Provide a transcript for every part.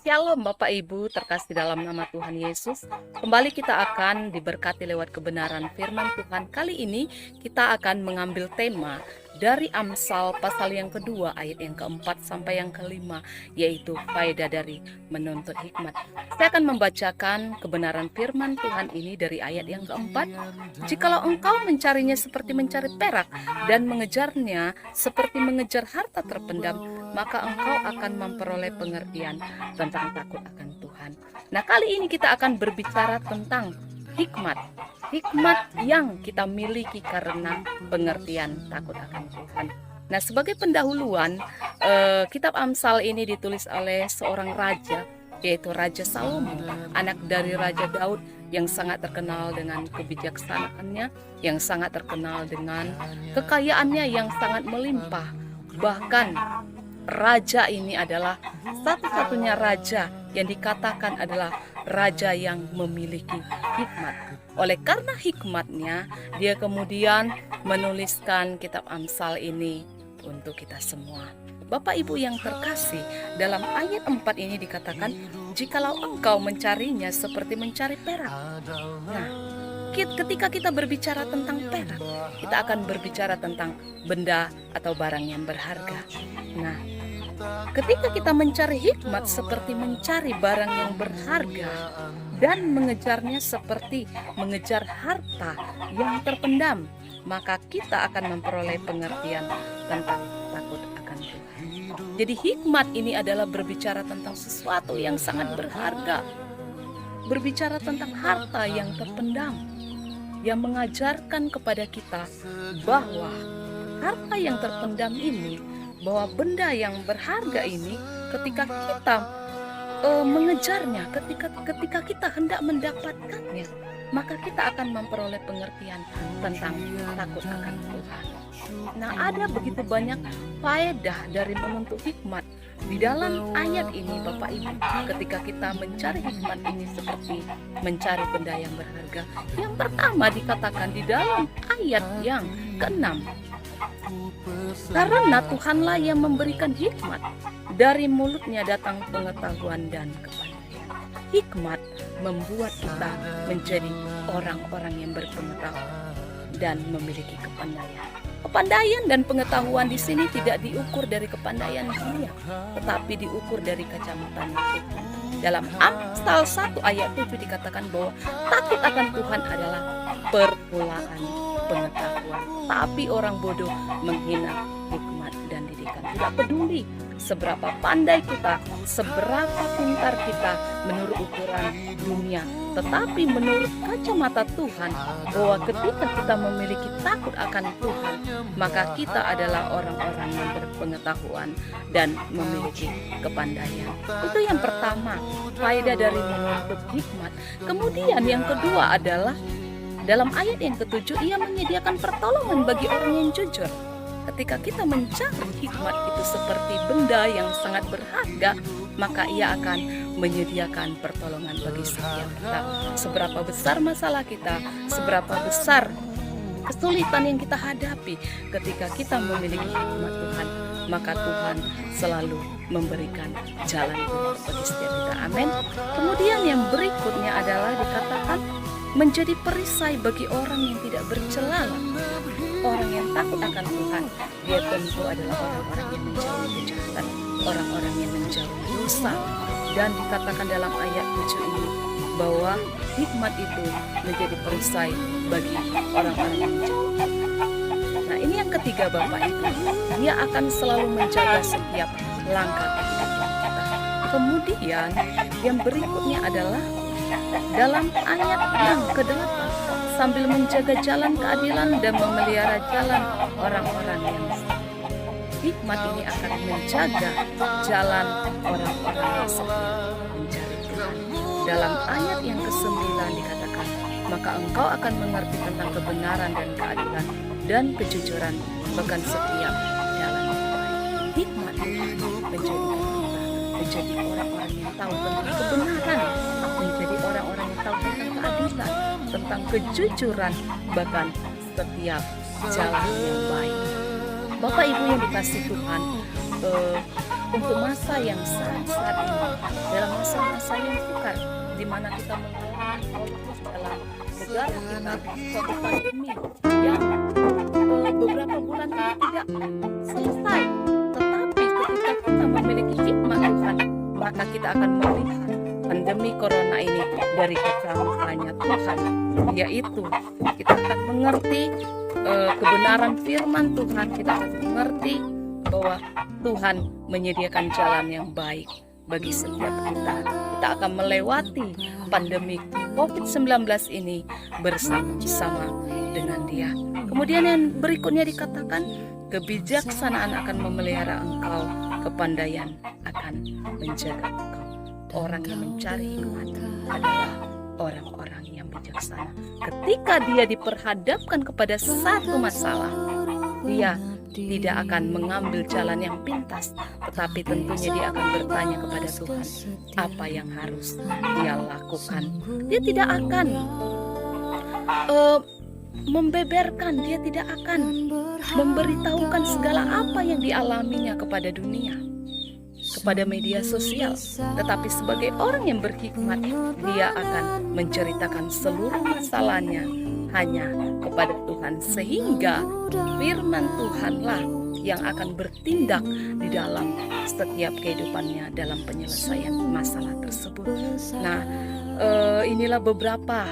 Shalom Bapak Ibu terkasih dalam nama Tuhan Yesus. Kembali kita akan diberkati lewat kebenaran firman Tuhan. Kali ini kita akan mengambil tema dari Amsal pasal yang kedua ayat yang keempat sampai yang kelima, yaitu faedah dari menuntut hikmat. Saya akan membacakan kebenaran firman Tuhan ini dari ayat yang keempat. Jikalau engkau mencarinya seperti mencari perak dan mengejarnya seperti mengejar harta terpendam, maka engkau akan memperoleh pengertian tentang takut akan Tuhan. Nah, kali ini kita akan berbicara tentang hikmat. Hikmat yang kita miliki karena pengertian takut akan Tuhan. Nah, sebagai pendahuluan, kitab Amsal ini ditulis oleh seorang raja, yaitu Raja Salomo, anak dari Raja Daud yang sangat terkenal dengan kebijaksanaannya, yang sangat terkenal dengan kekayaannya yang sangat melimpah. Bahkan raja ini adalah satu-satunya raja yang dikatakan adalah raja yang memiliki hikmat. Oleh karena hikmatnya, dia kemudian menuliskan kitab Amsal ini untuk kita semua. Bapak Ibu yang terkasih, dalam ayat 4 ini dikatakan, jikalau engkau mencarinya seperti mencari perak. Nah, ketika kita berbicara tentang perak, kita akan berbicara tentang benda atau barang yang berharga. Nah, ketika kita mencari hikmat seperti mencari barang yang berharga dan mengejarnya seperti mengejar harta yang terpendam, maka kita akan memperoleh pengertian tentang takut akan Tuhan. Jadi hikmat ini adalah berbicara tentang sesuatu yang sangat berharga, berbicara tentang harta yang terpendam, yang mengajarkan kepada kita bahwa harta yang terpendam ini, bahwa benda yang berharga ini, ketika kita mengejarnya, ketika kita hendak mendapatkannya, maka kita akan memperoleh pengertian tentang takut akan Tuhan. Nah, ada begitu banyak faedah dari menuntut hikmat di dalam ayat ini, Bapak Ibu. Ketika kita mencari hikmat ini seperti mencari benda yang berharga, yang pertama dikatakan di dalam ayat yang ke-6, karena Tuhanlah yang memberikan hikmat, dari mulutnya datang pengetahuan dan kepandaian. Hikmat membuat kita menjadi orang-orang yang berpengetahuan dan memiliki kepandaian. Kepandaian dan pengetahuan di sini tidak diukur dari kepandaian dunia, tetapi diukur dari kacamata Tuhan. Dalam Amsal 1 ayat 7 dikatakan bahwa takut akan Tuhan adalah permulaan pengetahuan. Tapi orang bodoh menghina hikmat dan didikan. Tidak peduli seberapa pandai kita, seberapa pintar kita menurut ukuran dunia, tetapi menurut kacamata Tuhan, bahwa ketika kita memiliki takut akan Tuhan, maka kita adalah orang-orang yang berpengetahuan dan memiliki kepandaian. Itu yang pertama, faedah dari menuntut hikmat. Kemudian yang kedua adalah dalam ayat yang ke-7, ia menyediakan pertolongan bagi orang yang jujur. Ketika kita mencari hikmat itu seperti benda yang sangat berharga, maka ia akan menyediakan pertolongan bagi setiap kita. Seberapa besar masalah kita, seberapa besar kesulitan yang kita hadapi, ketika kita memiliki hikmat Tuhan, maka Tuhan selalu memberikan jalan keluar bagi setiap kita. Amin. Kemudian yang berikutnya adalah dikatakan menjadi perisai bagi orang yang tidak bercela. Orang yang takut akan Tuhan, dia tentu adalah orang-orang yang menjauhi kejahatan, orang-orang yang menjauhi dosa. Dan dikatakan dalam ayat 7 ini bahwa hikmat itu menjadi perisai bagi orang-orang yang menjauhi. Nah, ini yang ketiga, Bapak Ibu, dia akan selalu menjaga setiap langkah kehidupan kita. Kemudian yang berikutnya adalah dalam ayat yang ke-8, sambil menjaga jalan keadilan dan memelihara jalan orang-orang yang setia. Hikmat ini akan menjaga jalan orang-orang yang setia mencari Tuhan. Dalam ayat yang ke-9 dikatakan, maka engkau akan mengerti tentang kebenaran dan keadilan dan kejujuran, bahkan setiap jalan yang baik. Hikmat itu menjadikan kita menjadi orang-orang yang tahu tentang kebenaran, menjadi orang-orang yang tahu tentang keadilan, tentang kejujuran, bahkan setiap jalan yang baik. Bapak Ibu yang dikasihi Tuhan, untuk masa yang saat ini, dalam masa-masa yang sukar di mana kita mengalami holocaust dalam negara kita, suatu pandemi yang beberapa bulan ini tidak selesai. Tetapi ketika kita memiliki hikmat Tuhan, maka kita akan melihat pandemi corona ini dari kacamata Tuhan, yaitu kita akan mengerti kebenaran firman Tuhan, kita akan mengerti bahwa Tuhan menyediakan jalan yang baik bagi setiap kita. Kita akan melewati pandemi COVID-19 ini bersama-sama dengan Dia. Kemudian yang berikutnya dikatakan, kebijaksanaan akan memelihara engkau, kepandaian akan menjaga engkau. Orang yang mencari hikmat adalah orang-orang yang bijaksana. Ketika dia diperhadapkan kepada satu masalah, dia tidak akan mengambil jalan yang pintas, tetapi tentunya dia akan bertanya kepada Tuhan apa yang harus dia lakukan. Dia tidak akan membeberkan, dia tidak akan memberitahukan segala apa yang dialaminya kepada dunia, kepada media sosial. Tetapi sebagai orang yang berhikmat, dia akan menceritakan seluruh masalahnya hanya kepada Tuhan, sehingga firman Tuhanlah yang akan bertindak di dalam setiap kehidupannya dalam penyelesaian masalah tersebut. Nah, inilah beberapa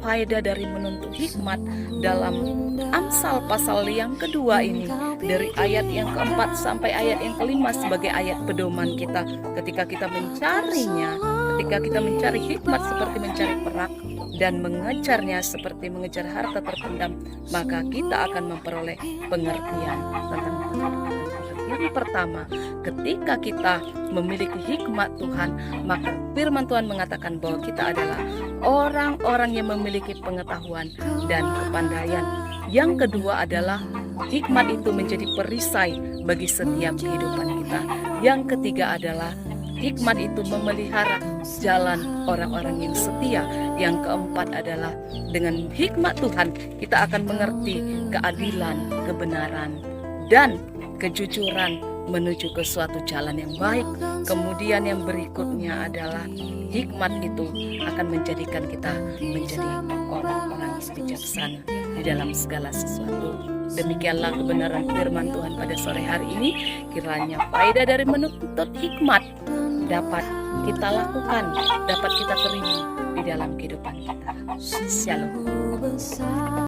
faedah dari menuntut hikmat dalam Amsal pasal yang kedua ini, dari ayat yang keempat sampai ayat yang kelima sebagai ayat pedoman kita ketika kita mencarinya, ketika kita mencari hikmat seperti mencari perak dan mengejarnya seperti mengejar harta terpendam, maka kita akan memperoleh pengertian tentang kehidupan. Yang pertama, ketika kita memiliki hikmat Tuhan, maka firman Tuhan mengatakan bahwa kita adalah orang-orang yang memiliki pengetahuan dan kepandaian. Yang kedua adalah hikmat itu menjadi perisai bagi setiap kehidupan kita. Yang ketiga adalah hikmat itu memelihara jalan orang-orang yang setia. Yang keempat adalah dengan hikmat Tuhan kita akan mengerti keadilan, kebenaran, dan kejujuran menuju ke suatu jalan yang baik. Kemudian yang berikutnya adalah hikmat itu akan menjadikan kita menjadi orang-orang yang bijaksana di dalam segala sesuatu. Demikianlah kebenaran firman Tuhan pada sore hari ini. Kiranya faedah dari menuntut hikmat dapat kita lakukan, dapat kita terima di dalam kehidupan kita. Shalom.